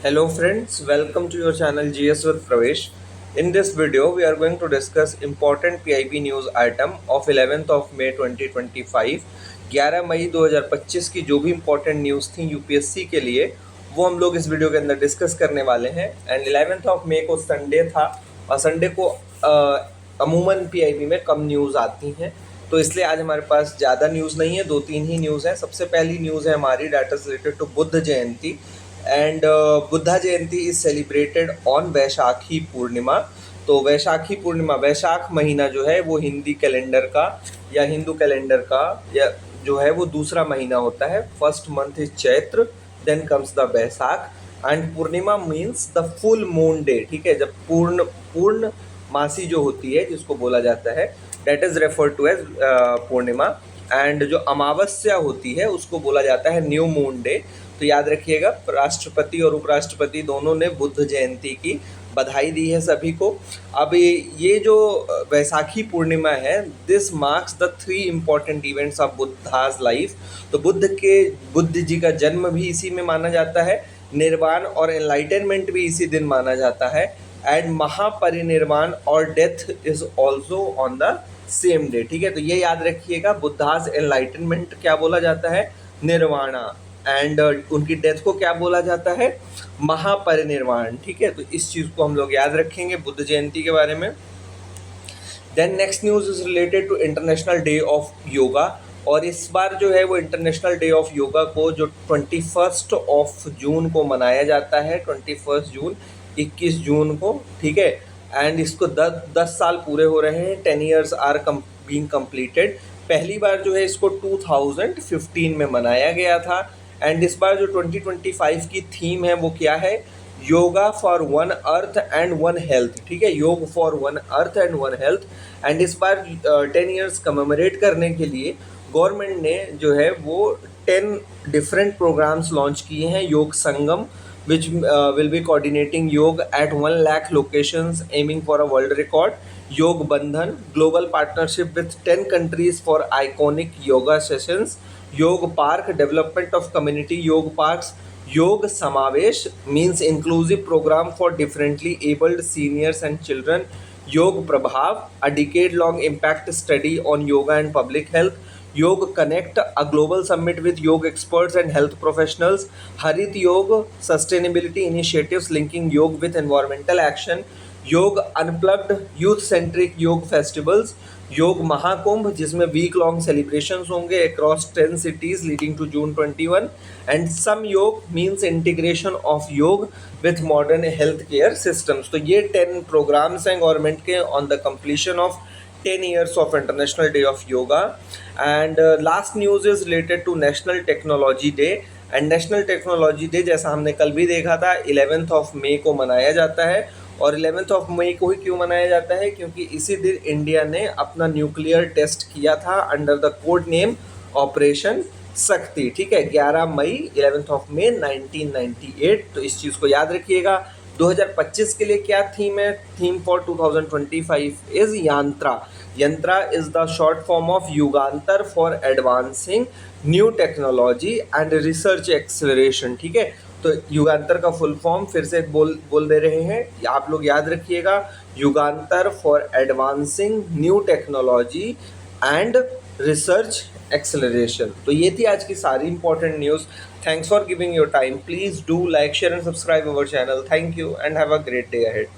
Hello friends, welcome to your channel GS with Pravesh. In this video, we are going to discuss important PIB news item of 11th of May 2025. 11 मई 2025 की जो भी important news थी UPSC के लिए वो हम लोग इस वीडियो के अंदर डिस्कस करने वाले हैं। एंड 11th ऑफ मई को संडे था और संडे को अमूमन पीआईबी में कम न्यूज़ आती हैं, तो इसलिए आज हमारे पास ज़्यादा न्यूज़ नहीं है, 2-3 ही न्यूज़ है। सबसे पहली न्यूज़ है हमारी date is related to Buddha Jayanti and Buddha Jayanti is celebrated on Vaishakhi Purnima. तो वैशाखी पूर्णिमा, वैशाख महीना जो है वो हिंदी कैलेंडर का या हिंदू कैलेंडर का या जो है वो दूसरा महीना होता है। First month is Chaitra, then comes the Vaishakh and Purnima means the full moon day. ठीक है, जब पूर्ण मासी जो होती है जिसको बोला जाता है that is refer to as Purnima. And जो अमावस्या होती है उसको बोला जाता है न्यू मून डे। तो याद रखिएगा, राष्ट्रपति और उपराष्ट्रपति दोनों ने बुद्ध जयंती की बधाई दी है सभी को। अब ये जो वैसाखी पूर्णिमा है, this marks the 3 important events of Buddha's life. तो बुद्ध जी का जन्म भी इसी में माना जाता है, निर्वाण और एनलाइटनमेंट भी इसी दिन माना जाता है, एंड महापरिनिर्वाण और death is also on the same day. ठीक है, तो ये याद रखिएगा, बुद्धाज एनलाइटनमेंट क्या बोला जाता है, निर्वाणा, एंड उनकी डेथ को क्या बोला जाता है, महापरिनिर्वाण। ठीक है, तो इस चीज़ को हम लोग याद रखेंगे बुद्ध जयंती के बारे में। Then next news is related to international day of yoga, और इस बार जो है वो इंटरनेशनल डे ऑफ योगा को जो 21 ऑफ जून को मनाया जाता है, 21 जून 21 जून को। ठीक है, एंड इसको 10 साल पूरे हो रहे हैं, 10 ईयर्स आर बीइंग कंप्लीटेड। पहली बार जो है इसको 2015 में मनाया गया था। एंड इस बार जो 2025 की थीम है वो क्या है, yoga for one earth and one health. ठीक है, योग for one earth and one health. And इस बार 10 ईयर्स कमेमोरेट करने के लिए गवर्नमेंट ने जो है वो 10 डिफरेंट प्रोग्राम्स लॉन्च किए हैं। योग संगम which will be coordinating yoga at 1 lakh locations aiming for a world record. Yog Bandhan, global partnership with 10 countries for iconic yoga sessions. Yog Park, development of community yog parks. Yog Samavesh means inclusive program for differently abled seniors and children. Yog Prabhav, a decade-long impact study on yoga and public health. Yog Connect, a global summit with yoga experts and health professionals. Harit Yoga, sustainability initiatives linking yoga with environmental action. Yog unplugged, youth centric Yog festivals. Yog Mahakumbh, जिसमें week long celebrations होंगे across 10 cities leading to June 21। And Samyog means integration of Yog with modern health care systems. तो ये 10 programmes हैं government के on the completion of 10 years of International Day of Yoga. And last news is related to National Technology Day. And national technology day जैसा हमने कल भी देखा था 11th ऑफ मई को मनाया जाता है। और 11th ऑफ मई को ही क्यों मनाया जाता है, क्योंकि इसी दिन इंडिया ने अपना न्यूक्लियर टेस्ट किया था under the code name operation शक्ति। ठीक है, 11 मई 11th ऑफ मई 1998। तो इस चीज़ को याद रखिएगा। 2025 के लिए क्या थीम है, theme for 2025 is Yantra. Yantra is the short form of Yugantar for advancing new technology and research acceleration. ठीक है, तो युगांतर का फुल फॉर्म फिर से बोल दे रहे हैं, आप लोग याद रखिएगा, Yugantar for advancing new technology and research acceleration. तो ये थी आज की सारी important news. Thanks for giving your time. Please do like, share and subscribe our channel. Thank you and have a great day ahead.